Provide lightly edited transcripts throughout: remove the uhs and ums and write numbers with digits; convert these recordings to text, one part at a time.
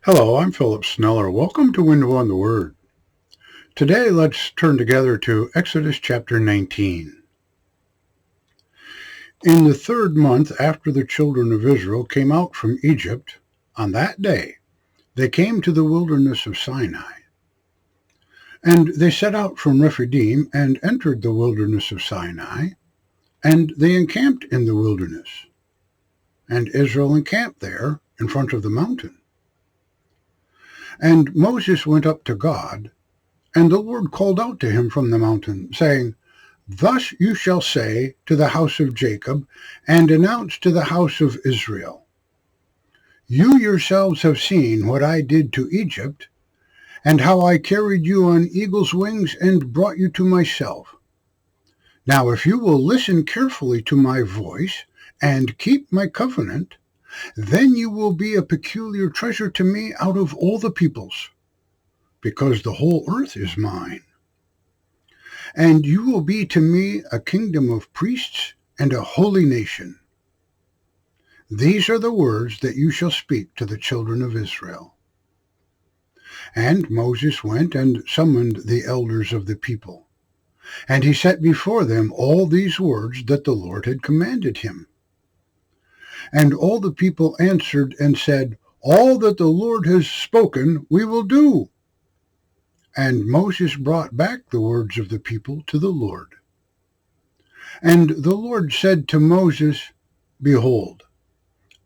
Hello, I'm Philip Sneller. Welcome to Window on the Word. Today, let's turn together to Exodus chapter 19. In the third month after the children of Israel came out from Egypt, on that day, they came to the wilderness of Sinai. And they set out from Rephidim and entered the wilderness of Sinai, and they encamped in the wilderness. And Israel encamped there in front of the mountain. And Moses went up to God, and the Lord called out to him from the mountain, saying, Thus you shall say to the house of Jacob, and announce to the house of Israel, You yourselves have seen what I did to Egypt, and how I carried you on eagle's wings and brought you to myself. Now if you will listen carefully to my voice, and keep my covenant, then you will be a peculiar treasure to me out of all the peoples, because the whole earth is mine. And you will be to me a kingdom of priests and a holy nation. These are the words that you shall speak to the children of Israel. And Moses went and summoned the elders of the people, and he set before them all these words that the Lord had commanded him. And all the people answered and said, All that the Lord has spoken we will do. And Moses brought back the words of the people to the Lord. And the Lord said to Moses, Behold,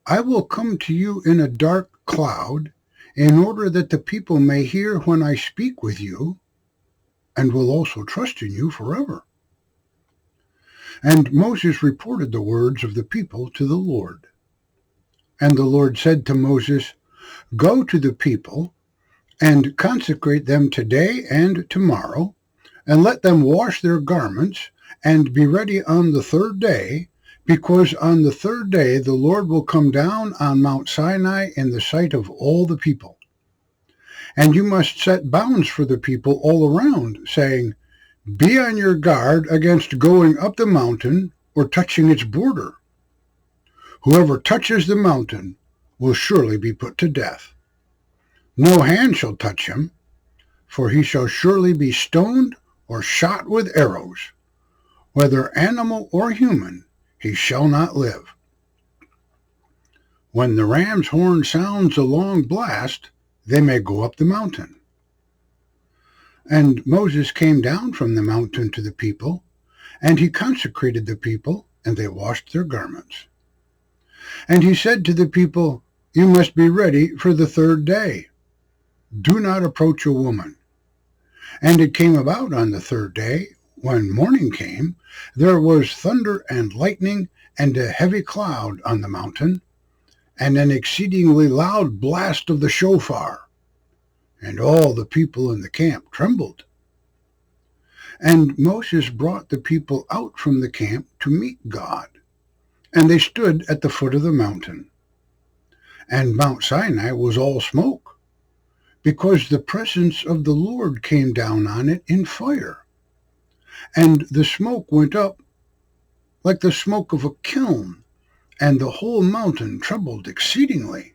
I will come to you in a dark cloud, in order that the people may hear when I speak with you, and will also trust in you forever. And Moses reported the words of the people to the Lord. And the Lord said to Moses, Go to the people, and consecrate them today and tomorrow, and let them wash their garments, and be ready on the third day, because on the third day the Lord will come down on Mount Sinai in the sight of all the people. And you must set bounds for the people all around, saying, Be on your guard against going up the mountain or touching its border. Whoever touches the mountain will surely be put to death. No hand shall touch him, for he shall surely be stoned or shot with arrows. Whether animal or human, he shall not live. When the ram's horn sounds a long blast, they may go up the mountain. And Moses came down from the mountain to the people, and he consecrated the people, and they washed their garments. And he said to the people, You must be ready for the third day. Do not approach a woman. And it came about on the third day, when morning came, there was thunder and lightning, and a heavy cloud on the mountain, and an exceedingly loud blast of the shofar. And all the people in the camp trembled. And Moses brought the people out from the camp to meet God, and they stood at the foot of the mountain. And Mount Sinai was all smoke, because the presence of the Lord came down on it in fire. And the smoke went up like the smoke of a kiln, and the whole mountain trembled exceedingly.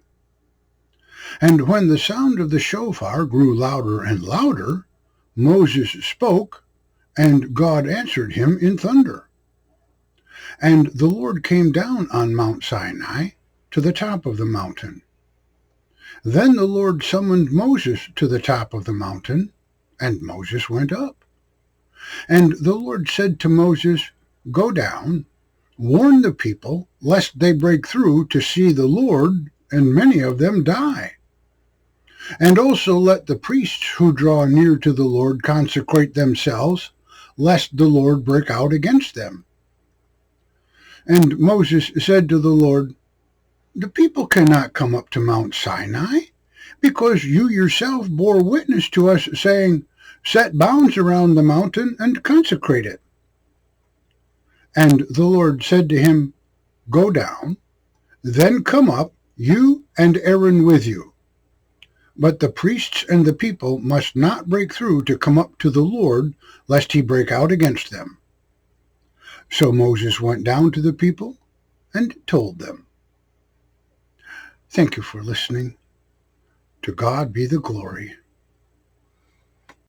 And when the sound of the shofar grew louder and louder, Moses spoke, and God answered him in thunder. And the Lord came down on Mount Sinai to the top of the mountain. Then the Lord summoned Moses to the top of the mountain, and Moses went up. And the Lord said to Moses, Go down, warn the people, lest they break through to see the Lord, and many of them die. And also let the priests who draw near to the Lord consecrate themselves, lest the Lord break out against them. And Moses said to the Lord, The people cannot come up to Mount Sinai, because you yourself bore witness to us, saying, Set bounds around the mountain and consecrate it. And the Lord said to him, Go down, then come up, you and Aaron with you. But the priests and the people must not break through to come up to the Lord, lest he break out against them. So Moses went down to the people and told them. Thank you for listening. To God be the glory.